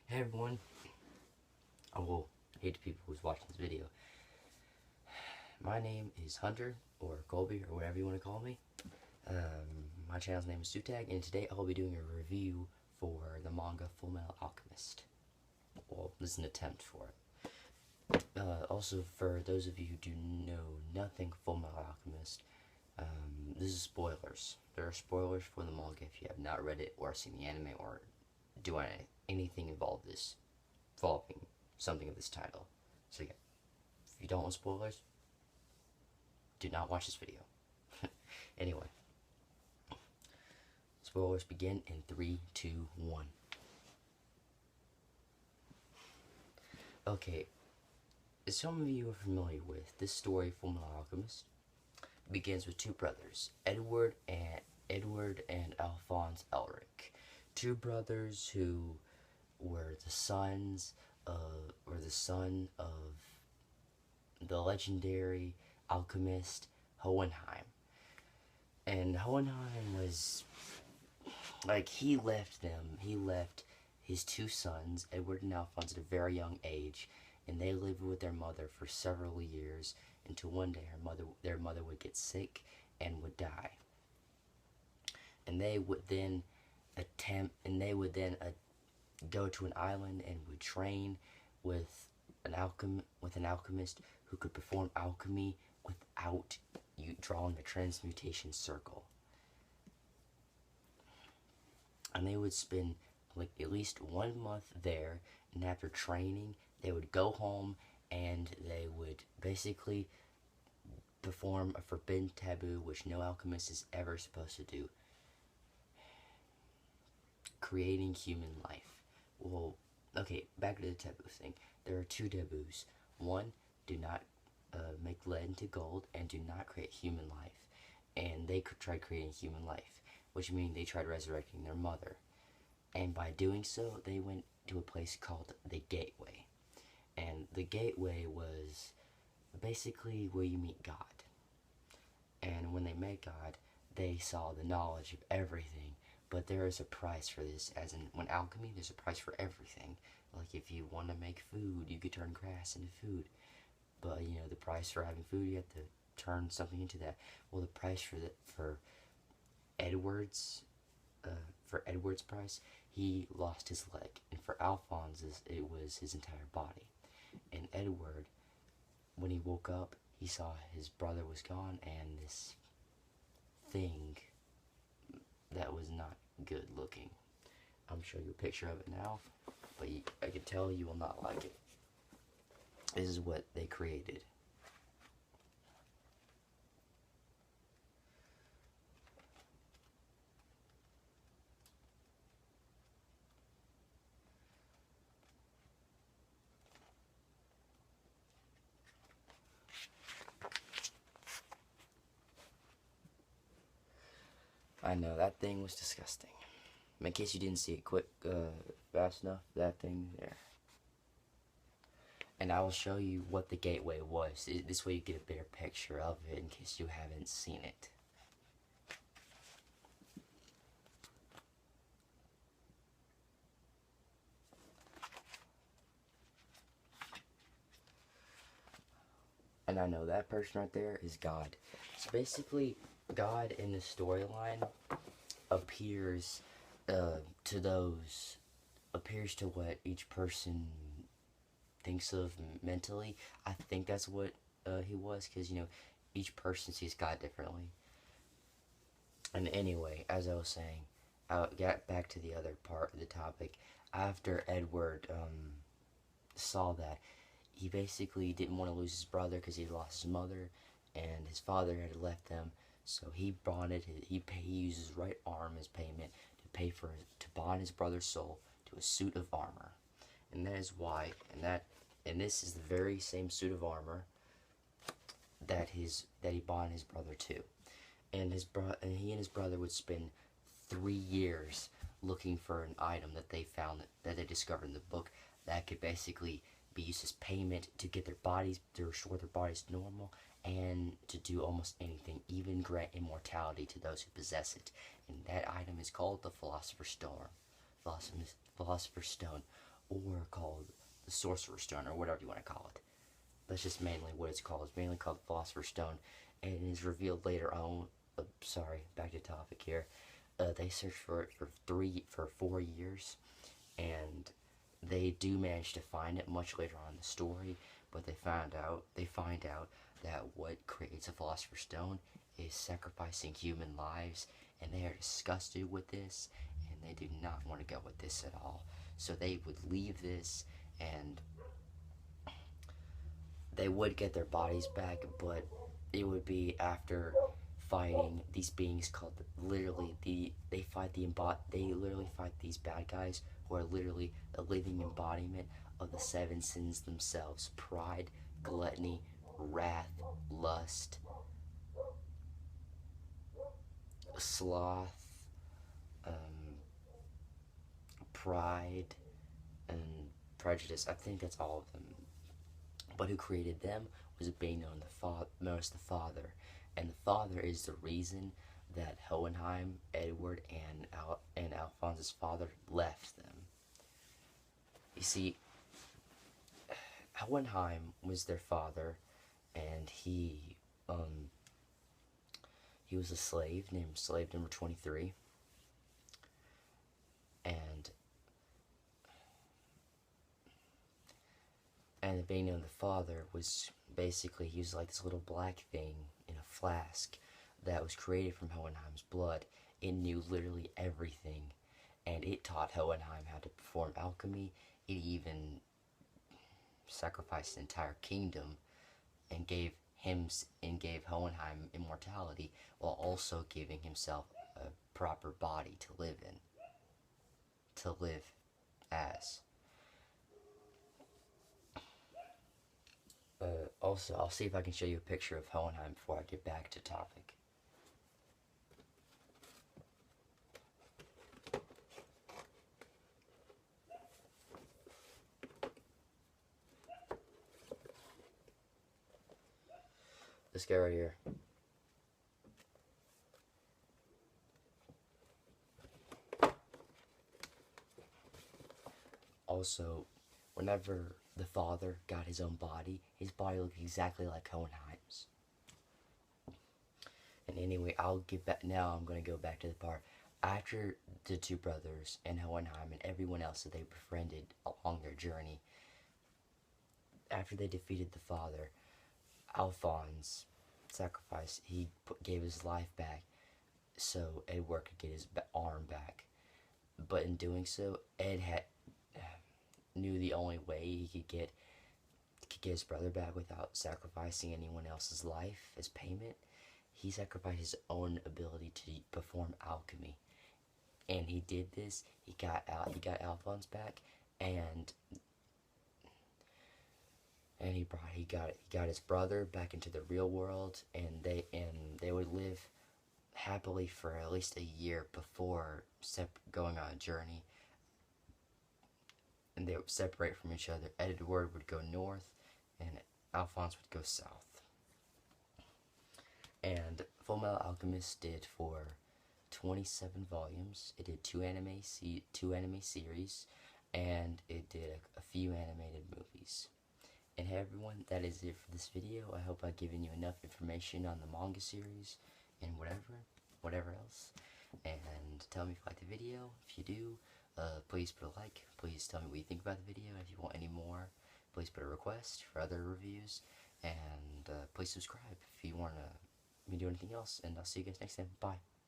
Hey everyone. Oh, well, hate the people who's watching this video. My name is Hunter, or Colby, or whatever you want to call me. My channel's name is Sutag, and today I'll be doing a review for the manga Full Metal Alchemist. Well, this is an attempt for it. Also, for those of you who do know nothing Full Metal Alchemist, this is spoilers. There are spoilers for the manga if you have not read it, or seen the anime, or do anything involving something of this title. So yeah, if you don't want spoilers, do not watch this video. Anyway, spoilers begin in 3, 2, 1. Okay, as some of you are familiar with, this story, Full Metal Alchemist, begins with two brothers, Edward and Alphonse Elric. Two brothers who were the son of the legendary alchemist Hohenheim. And Hohenheim was, like, he left his two sons, Edward and Alphonse, at a very young age, and they lived with their mother for several years until one day their mother would get sick and would die. And they would then go to an island and would train with an alchemist who could perform alchemy without you drawing a transmutation circle. And they would spend like at least 1 month there, and after training they would go home and they would basically perform a forbidden taboo which no alchemist is ever supposed to do: creating human life. Well, okay, back to the taboo thing. There are two taboos. One, do not make lead into gold, and do not create human life. And they could try creating human life, which means they tried resurrecting their mother. And by doing so, they went to a place called the Gateway. And the Gateway was basically where you meet God. And when they met God, they saw the knowledge of everything. But there is a price for this, as in, when alchemy, there's a price for everything. Like, if you want to make food, you could turn grass into food. But, you know, the price for having food, you have to turn something into that. Well, the price for Edward's price, he lost his leg. And for Alphonse's, it was his entire body. And Edward, when he woke up, he saw his brother was gone, and this thing that was not good looking. I'm showing you a picture of it now, but I can tell you will not like it. This is what they created. I know, that thing was disgusting. In case you didn't see it fast enough, that thing there. And I will show you what the Gateway was. This way you get a better picture of it in case you haven't seen it. And I know that person right there is God. So basically, God in the storyline appears to what each person thinks of mentally. I think that's what he was, because, you know, each person sees God differently. And anyway, as I was saying, I'll get back to the other part of the topic. After Edward saw that, he basically didn't want to lose his brother because he lost his mother, and his father had left them. So he used his right arm as payment to bond his brother's soul to a suit of armor. And that is why, and this is the very same suit of armor that he bonded his brother to. And he and his brother would spend 3 years looking for an item that they found, that they discovered in the book, that could basically be used as payment to get to restore their bodies to normal, and to do almost anything, even grant immortality to those who possess it. And that item is called the Philosopher's Stone. or called the Sorcerer's Stone, or whatever you want to call it. That's just mainly what it's called. It's mainly called the Philosopher's Stone, and it is revealed later on. Sorry, back to topic here. They searched for it for 4 years, and they do manage to find it much later on in the story. But they find out that what creates a Philosopher's Stone is sacrificing human lives, and they are disgusted with this, and they do not want to go with this at all. So they would leave this, and they would get their bodies back, but it would be after fighting these beings called literally they literally fight these bad guys who are literally a living embodiment of the seven sins themselves: pride, gluttony, wrath, lust, sloth, pride, and prejudice. I think that's all of them. But who created them was a being known as the Father. And the Father is the reason that Hohenheim, Edward, and Alphonse's father left them. You see, Hohenheim was their father, and he was a slave named Slave Number 23. And the being known the Father was basically, he was like this little black thing in a flask that was created from Hohenheim's blood. It knew literally everything, and it taught Hohenheim how to perform alchemy. It even sacrificed an entire kingdom and gave Hohenheim immortality, while also giving himself a proper body to live as. Also, I'll see if I can show you a picture of Hohenheim before I get back to topic. This guy right here. Also, whenever the Father got his own body looked exactly like Hohenheim's. And anyway, I'll get back now. I'm going to go back to the part after the two brothers and Hohenheim and everyone else that they befriended along their journey. After they defeated the Father, Alphonse sacrificed. Gave his life back so Edward could get his arm back. But in doing so, Ed knew the only way he could get his brother back without sacrificing anyone else's life as payment. He sacrificed his own ability to perform alchemy, and he did this. He got Alphonse back, and he got his brother back into the real world, and they would live happily for at least a year before going on a journey. And they would separate from each other. Edward would go north, and Alphonse would go south. And Fullmetal Alchemist did for 27 volumes. It did two anime series, and it did a few animated movies. And hey everyone, that is it for this video. I hope I've given you enough information on the manga series and whatever else. And tell me if you like the video. If you do, please put a like. Please tell me what you think about the video. If you want any more, please put a request for other reviews. And please subscribe if you want me to do anything else. And I'll see you guys next time. Bye.